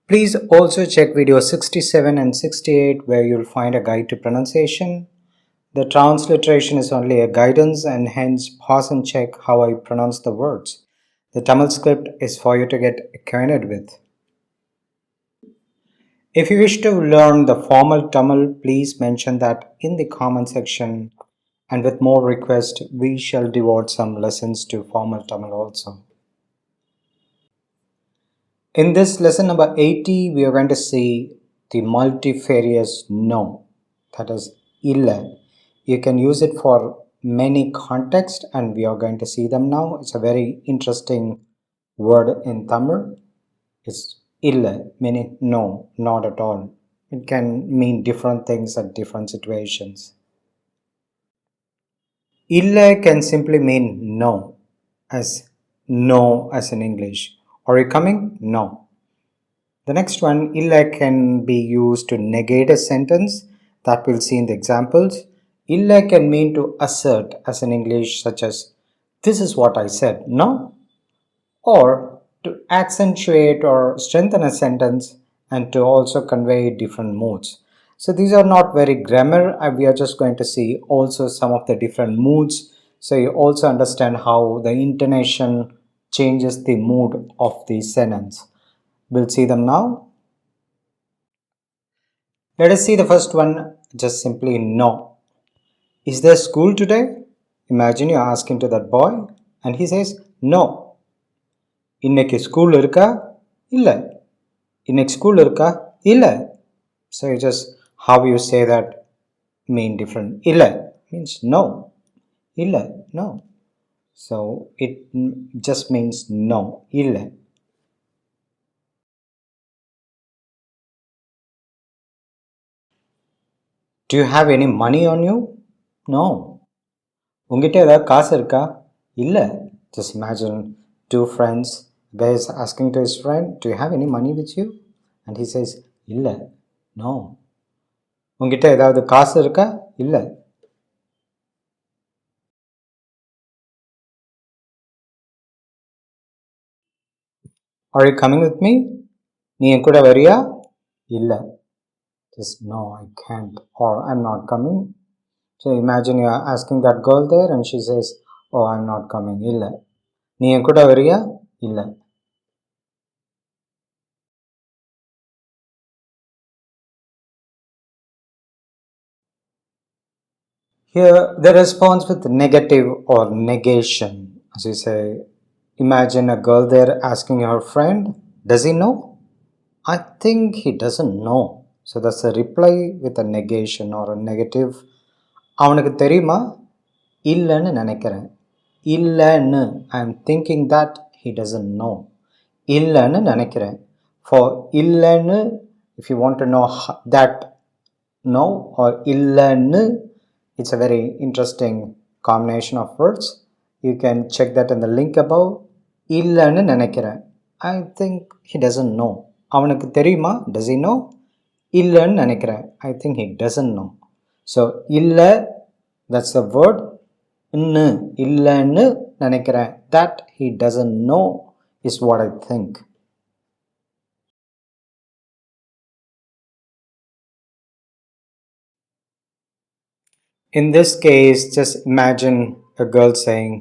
Please also check video 67 and 68 where you'll find a guide to pronunciation. The transliteration is only a guidance and hence pause and check how I pronounce the words. The Tamil script is for you to get acquainted with. If you wish to learn the formal Tamil, please mention that in the comment section, and with more requests, we shall devote some lessons to formal Tamil also. In this lesson number 80, we are going to see the multifarious no, that is illE. You can use it for many contexts and we are going to see them now. It's a very interesting word in Tamil. It's illE, meaning no, not at all. It can mean different things at different situations. illE can simply mean no in English. Are you coming? No. The next one, illE can be used to negate a sentence that we'll see in the examples. illE can mean to assert as in English, such as this is what I said, no? Or to accentuate or strengthen a sentence and to also convey different moods. So these are not very grammar, we are just going to see also some of the different moods. So you also understand how the intonation changes the mood of the sentence. We'll see them now. Let us see the first one, just simply no. Is there school today? Imagine you're asking to that boy and he says no. இன்னைக்கு school இருக்கா? இல்ல. இன்னைக்கு school இருக்கா? இல்ல. So you just how you say that mean different. இல்ல means no. இல்ல, no. So it just means no. இல்ல. Do you have any money on you? No. உங்ககிட்ட ஏதாவது காசு இருக்கா? இல்ல. Just imagine two friends. Guy is asking to his friend, do you have any money with you? And he says, இல்ல. No. உங்ககிட்ட ஏதாவது காசு இருக்கா? இல்ல. Are you coming with me? நீ என் கூட வரியா? இல்ல. Just no, I can't, or I'm not coming. So imagine you are asking that girl there and she says, oh, I'm not coming. இல்ல. நீ என் கூட வரியா? இல்ல. Here the response with negative or negation. As you say, imagine a girl there asking her friend, does he know? I think he doesn't know. So that's a reply with a negation or a negative. அவனுக்கு தெரியுமா? இல்லைன்னு நினைக்கிறேன். இல்லைன்னு I am thinking that he doesn't know. இல்லைன்னு நினைக்கிறேன். For இல்லைன்னு, if you want to know that no or இல்லைன்னு, it's a very interesting combination of words. You can check that in the link above. இல்லைன்னு நினைக்கிறேன். I think he doesn't know. அவனுக்கு தெரியுமா? Does he know? இல்லைன்னு நினைக்கிறேன். I think he doesn't know. So இல்லை, that's the word. இல்லைன்னு நினைக்கிறேன், that he doesn't know is what I think. In this case, just imagine a girl saying,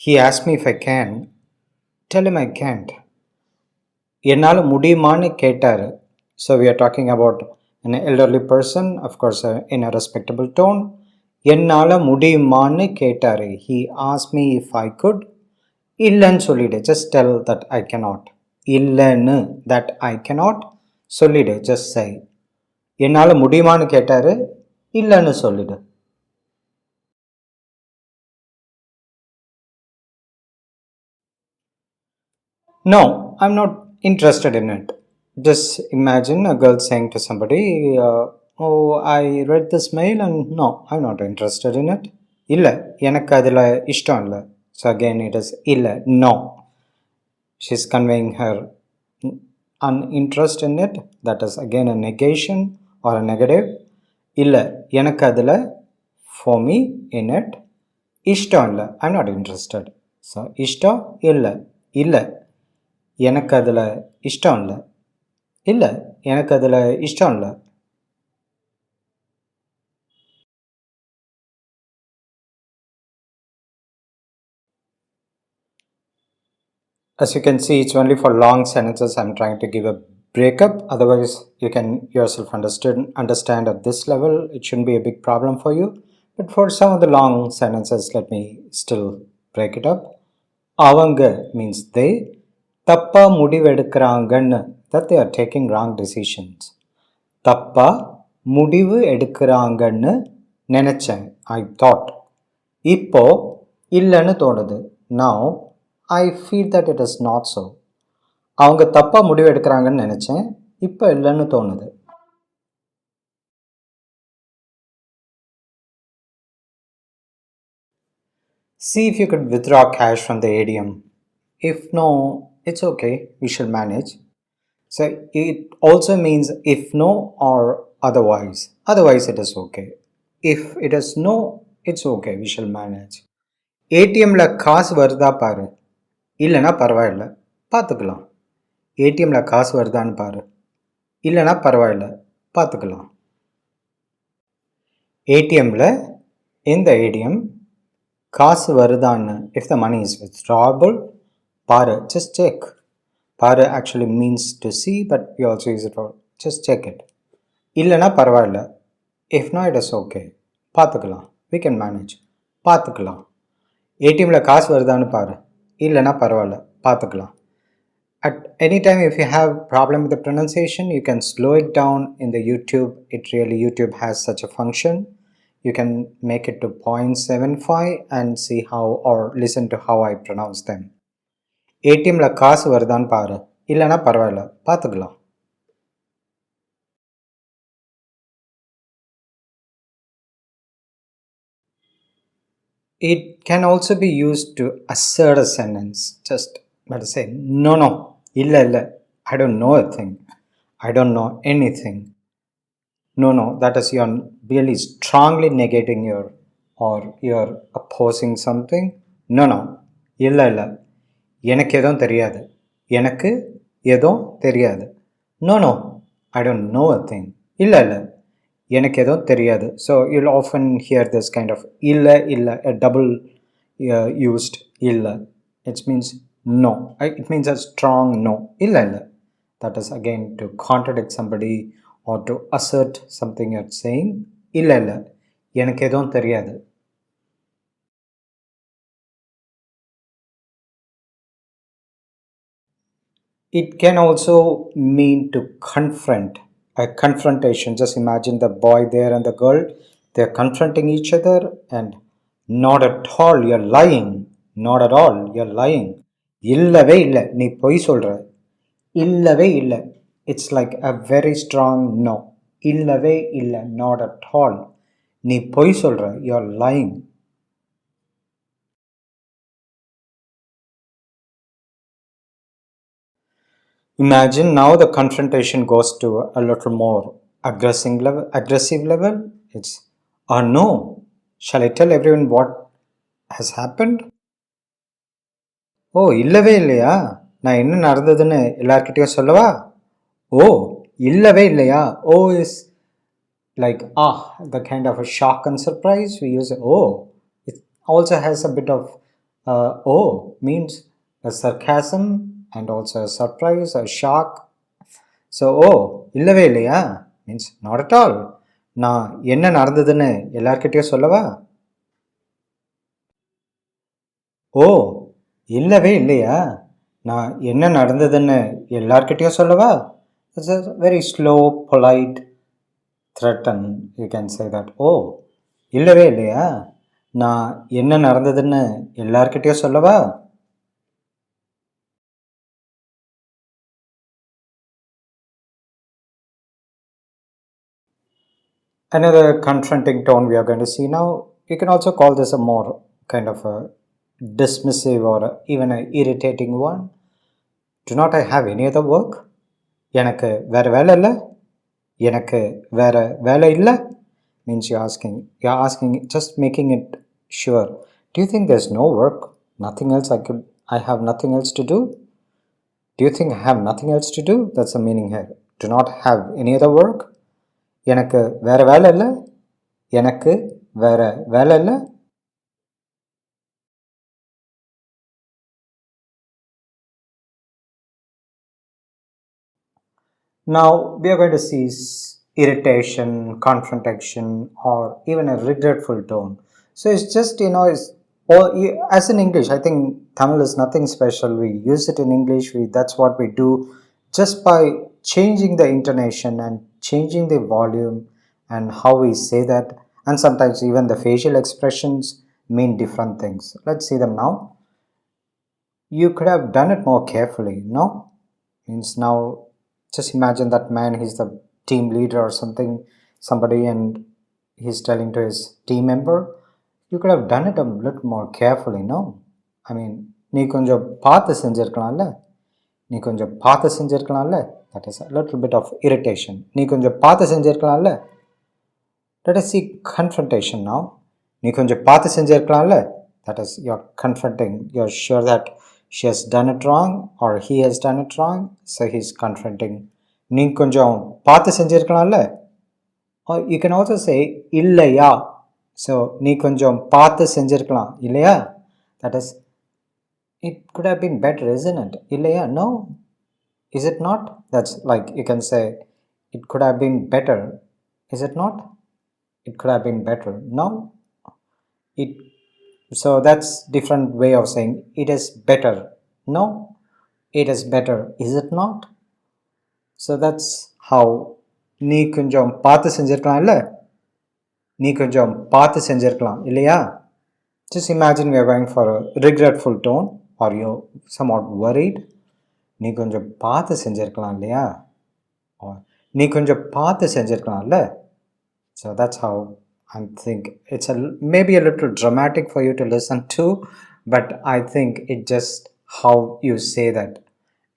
he asked me if I can. Tell him I can't. என்னால் முடியுமான்னு கேட்டாரு. So we are talking about an elderly person, of course in a respectable tone. என்னால் முடியுமான்னு கேட்டாரு. He asked me if I could. இல்லைன்னு சொல்லிடு. Just tell that I cannot. இல்லைன்னு, that I cannot. சொல்லிடு. Just say. என்னால் முடியுமான்னு கேட்டாரு. இல்லைன்னு சொல்லிடு. No, I'm not interested in it. Just imagine a girl saying to somebody, oh, I read this mail and no, I'm not interested in it. இல்லை, எனக்கு அதில் இஷ்டம் இல்லை. So again it is இல்லை, no. She's conveying her uninterest in it. That is again a negation or a negative. இல்லை, எனக்கு அதில், for me, in it. இஷ்டம் இல்லை, I'm not interested. So இஷ்டம் இல்லை, இல்லை, எனக்கு அதில் இஷ்டம் இல்லை. இல்லை எனக்கு அதில் இஷ்டம் இல்லை. As you can see, it's only for long sentences I'm trying to give a breakup. Otherwise, you can yourself understand at this level. It shouldn't be a big problem for you. But for some of the long sentences, let me still break it up. Avanga means they. Tappa mudivedukkranganu, that they are taking wrong decisions. Tappa mudivu edukkranganu nenachen, I thought. Ippo illanu thonudhu. Now I feel that it is not so. அவங்க தப்பா முடிவு எடுக்கிறாங்கன்னு நினைச்சேன், இப்போ இல்லைன்னு தோணுது. See if you could withdraw cash from the ATM. If no, it's okay, we shall manage. So it also means if no or otherwise. Otherwise it is okay. If it is no, it's okay, we shall manage. ஏடிஎம்ல காசு வருதா பாரு, இல்லைன்னா பரவாயில்ல பார்த்துக்கலாம். ஏடிஎம்ல காசு வருதான்னு பாரு, இல்லைன்னா பரவாயில்ல பார்த்துக்கலாம். ஏடிஎம்ல இந்த ஏடிஎம் காசு வருதான்னு, if the money is withdrawable, பாரு, just check. பாரு actually means to see, but we also use it for just check it. இல்லைன்னா பரவாயில்ல, if not it is okay, பார்த்துக்கலாம், we can manage, பார்த்துக்கலாம். ஏடிஎம்ல காசு வருதான்னு பாரு, இல்லைன்னா பரவாயில்ல பார்த்துக்கலாம். At any time, if you have problem with the pronunciation, you can slow it down in the YouTube. YouTube has such a function. You can make it to 0.75 and see how, or listen to how I pronounce them. ATMல காசு வருதான்னு பாரு, இல்லைன்னா பரவாயில்ல பார்த்துக்கலாம். It can also be used to assert a sentence. Just better say, no, illa, I don't know a thing, I don't know anything. No, that is you're really strongly negating or you're opposing something. No, illa, எனக்கு எதுவும் தெரியாது, எனக்கு எதுவும் தெரியாது. No, I don't know a thing. இல்லை எனக்கு எதுவும் தெரியாது. So you'll often hear this kind of இல்லை, a double used இல்லை. It means no. It means a strong no. இல்லை. That is again to contradict somebody or to assert something you're saying. இல்லை எனக்கு எதுவும் தெரியாது. It can also mean to confront, a confrontation. Just imagine the boy there and the girl, they're confronting each other, and not at all, you're lying. Not at all, you're lying. இல்லவே இல்லை, நீ பொய் சொல்ற. இல்லவே இல்லை. It's like a very strong no. இல்லவே இல்லை, not at all. நீ பொய் சொல்ற, you're lying. Imagine now the confrontation goes to a little more aggressive level. It's, oh no, shall I tell everyone what has happened? ஓ இல்லவே இல்லையா, நான் என்ன நடந்ததுன்னு எல்லார்கிட்டையும் சொல்லவா? ஓ இல்லவே இல்லையா. ஓ is like the kind of a shock and surprise. We use oh. It also has a bit of oh means a sarcasm and also a surprise, a shock. So oh இல்லவே இல்லையா means not at all. நான் என்ன நடந்ததுன்னு எல்லார்கிட்டையும் சொல்லவா? ஓ இல்லவே இல்லையா, நான் என்ன நடந்ததுன்னு எல்லார்கிட்டையும் சொல்லவா? It's a very slow, polite threaten. You can say that. Oh இல்லவே இல்லையா, நான் என்ன நடந்ததுன்னு எல்லார்கிட்டையும் சொல்லவா? Another confronting tone we are going to see now. You can also call this a more kind of a dismissive or even an irritating one. Do not I have any other work? எனக்கு வேற வேலை இல்லை, எனக்கு வேற வேலை இல்லை means you're asking, just making it sure. Do you think there's no work? Nothing else I have nothing else to do? Do you think I have nothing else to do? That's the meaning here. do not have any other work? எனக்கு வேற வேலை இல்லை. எனக்கு வேற வேலை இல்லை. Now we are going to see irritation, confrontation, or even a regretful tone. So it's just, as in English, I think Tamil is nothing special. We use it in English. That's what we do just by changing the intonation and changing the volume and how we say that. And sometimes even the facial expressions mean different things. Let's see them now. You could have done it more carefully, no? Means now just imagine that man, he's the team leader or somebody, and he's telling to his team member, you could have done it a little more carefully, no? I mean, நீ கொஞ்சம் பார்த்து செஞ்சிருக்கலாம்ல, நீ கொஞ்சம் பார்த்து செஞ்சிருக்கலாம்ல. That is a little bit of irritation. நீ கொஞ்சம் பார்த்து செஞ்சிருக்கலாம்ல. Let us see confrontation now. நீ கொஞ்சம் பார்த்து செஞ்சிருக்கலாம்ல. That is, you're confronting. You're sure that she has done it wrong or he has done it wrong, so he's confronting. நீ கொஞ்சம் பார்த்து செஞ்சிருக்கலாம்ல. Or you can also say இல்லையா. So நீ கொஞ்சம் பார்த்து செஞ்சிருக்கலாம் இல்லையா. That is, it could have been better, isn't it? இல்லையா? No. Is it not? That's like you can say it could have been better. Is it not? It could have been better. No. So that's different way of saying it is better. No, it is better. Is it not? So that's how நீ கொஞ்சம் பார்த்து செஞ்சிருக்கலாம் இல்ல, நீ கொஞ்சம் பார்த்து செஞ்சிருக்கலாம் இல்லையா. Just imagine we are going for a regretful tone or you're somewhat worried. நீ கொஞ்சம் பார்த்து செஞ்சிருக்கலாம் இல்லையா, or நீ கொஞ்சம் பார்த்து செஞ்சிருக்கலாம் இல்ல. So that's how I think it's maybe a little dramatic for you to listen to, but I think it just how you say that.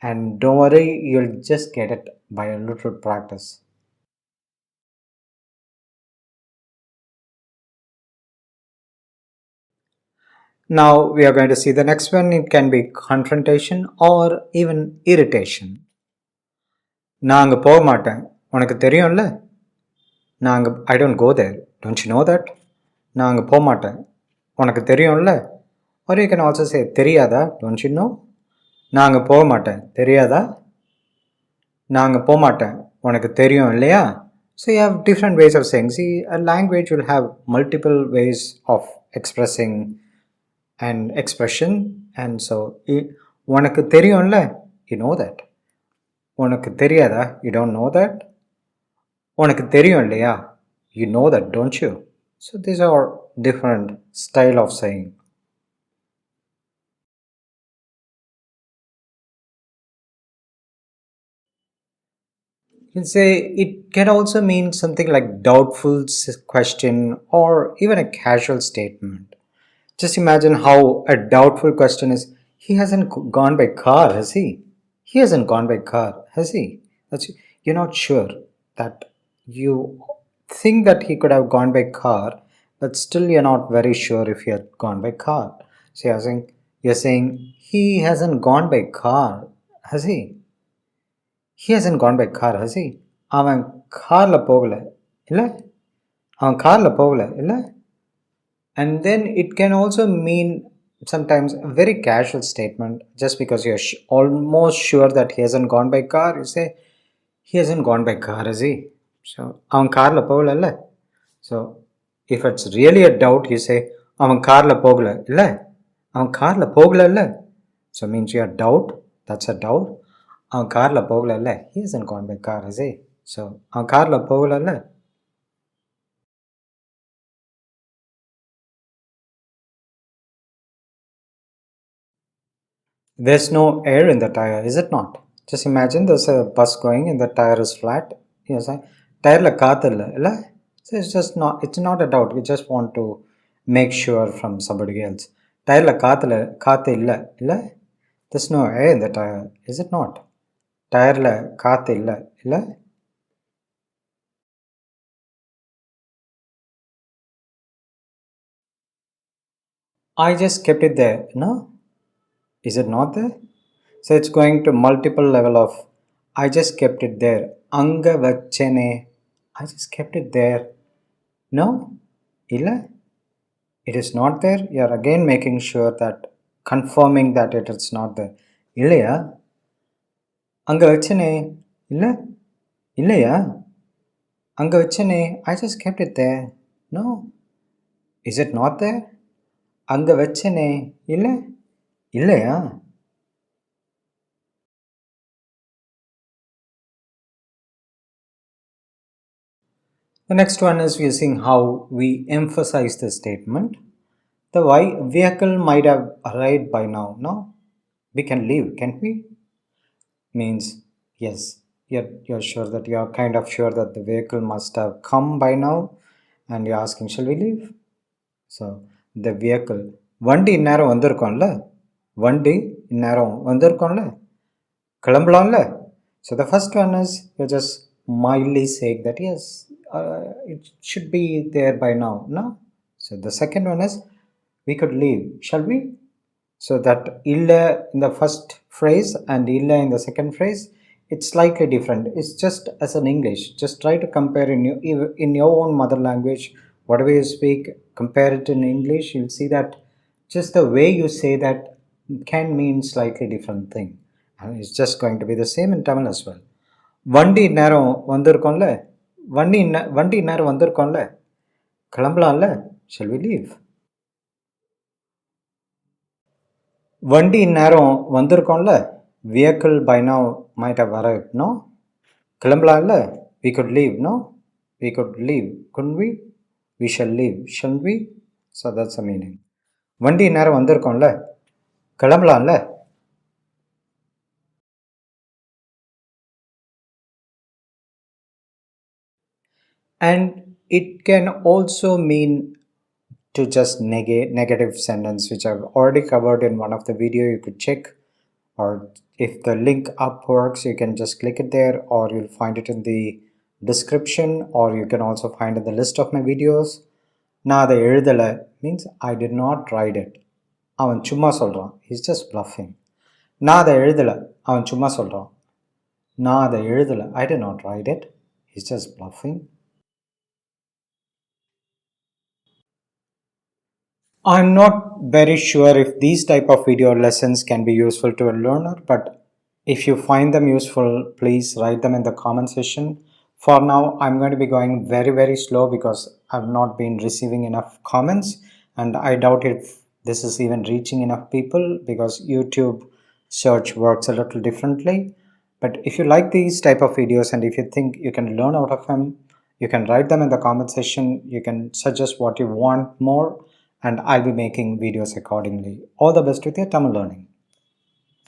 And don't worry, you'll just get it by a little practice. Now we are going to see the next one. It can be confrontation or even irritation. நான் அங்கே போக மாட்டேன், உனக்கு தெரியும்ல. நான் அங்கே I don't go there. Don't you know that? நான் அங்கே போக மாட்டேன், உனக்கு தெரியும்ல. Or you can also say தெரியாதா. Don't you know? நான் அங்கே போக மாட்டேன், தெரியாதா. நான் அங்கே போக மாட்டேன், உனக்கு தெரியும் இல்லையா. So you have different ways of saying. See, a language will have multiple ways of expressing an expression. And so உனக்கு தெரியும்ல, you know that. உனக்கு தெரியாதா, you don't know that. உனக்கு தெரியும் இல்லையா, you know that, don't you? So these are different style of saying. You can say it can also mean something like doubtful question or even a casual statement. Just imagine how a doubtful question is, he hasn't gone by car, has he? He hasn't gone by car, has he? You're not sure that you think that he could have gone by car, but still you're not very sure if he had gone by car. So you're saying he hasn't gone by car, has he? He hasn't gone by car, has he? அவன் கார்ல போகல இல்லை, அவன் கார்ல போகல இல்லை. And then it can also mean sometimes a very casual statement. Just because you're almost sure that he hasn't gone by car, you say he hasn't gone by car, has he? So அவன் கார்ல போகல இல்லை. So if it's really a doubt, you say அவன் கார்ல போகல இல்லை, அவன் கார்ல போகல இல்லை. So means you have doubt, that's a doubt. அவன் கார்ல போகல இல்லை, he hasn't gone by car, has he? So அவன் கார்ல போகல இல்லை. There's no air in the tire, is it not? Just imagine there's a bus going and the tire is flat. Yes, tire காத்து இல்லை. So it's not a doubt. We just want to make sure from somebody else. Tire காத்து இல்லை. There's no air in the tire, is it not? Tire காத்து இல்லை. I just kept it there, no? Is it not there? So it's going to multiple level of I just kept it there. Anga vachene. I just kept it there. No? Illa? It is not there. You are again making sure that, confirming that it is not there. Illaya? Anga vachene. Illa? Illaya? Anga vachene. I just kept it there. No? Is it not there? Anga vachene. Illa? Illaya? The next one is we are seeing how we emphasize the statement. The vehicle might have arrived by now. No? We can leave, can't we? Means, yes, you're sure that you're kind of sure that the vehicle must have come by now, and you're asking, shall we leave? So, the vehicle. வண்டி இந்நேரம் வந்திருக்கோம்ல வண்டி இந்நேரம் வந்திருக்கோம்ல கிளம்பலாம்ல. So the first one is you're just mildly saying that yes, it should be there by now. No? So the second one is we could leave. Shall we? So that illE in the first phrase and illE in the second phrase, it's slightly different. It's just as an English. Just try to compare in your own mother language, whatever you speak, compare it in English. You'll see that just the way you say that can mean slightly different thing. And it's just going to be the same in Tamil as well. வண்டி நேரம் வந்திருக்கோம்ல வண்டி நேரம் வந்திருக்கோம்ல கிளம்பலாம்ல. Shall we leave? வண்டி நேரம் வந்திருக்கோம்ல. Vehicle by now might have arrived. No? கிளம்பலாம்ல. We could leave. No? We could leave. Couldn't we? We shall leave. Shouldn't we? So that's the meaning. வண்டி நேரம் வந்திருக்கோம்ல கிளம்பலாம்ல. And it can also mean to just negate negative sentence, which I've already covered in one of the video. You could check, or if the link up works, you can just click it there, or you'll find it in the description, or you can also find in the list of my videos. நான் அதை எழுதலை means I did not write it. அவன் சும்மா சொல்கிறான். He's just bluffing. நான் அதை எழுதலை அவன் சும்மா சொல்கிறான். நான் அதை எழுதலை. I did not write it. He's just bluffing. I'm not very sure if these type of video lessons can be useful to a learner, but if you find them useful, please write them in the comment section. For now, I'm going to be going very slow because I've not been receiving enough comments, and I doubt if this is even reaching enough people because YouTube search works a little differently. But if you like these type of videos and if you think you can learn out of them, you can write them in the comment section. You can suggest what you want more, and I'll be making videos accordingly. All the best with your Tamil learning.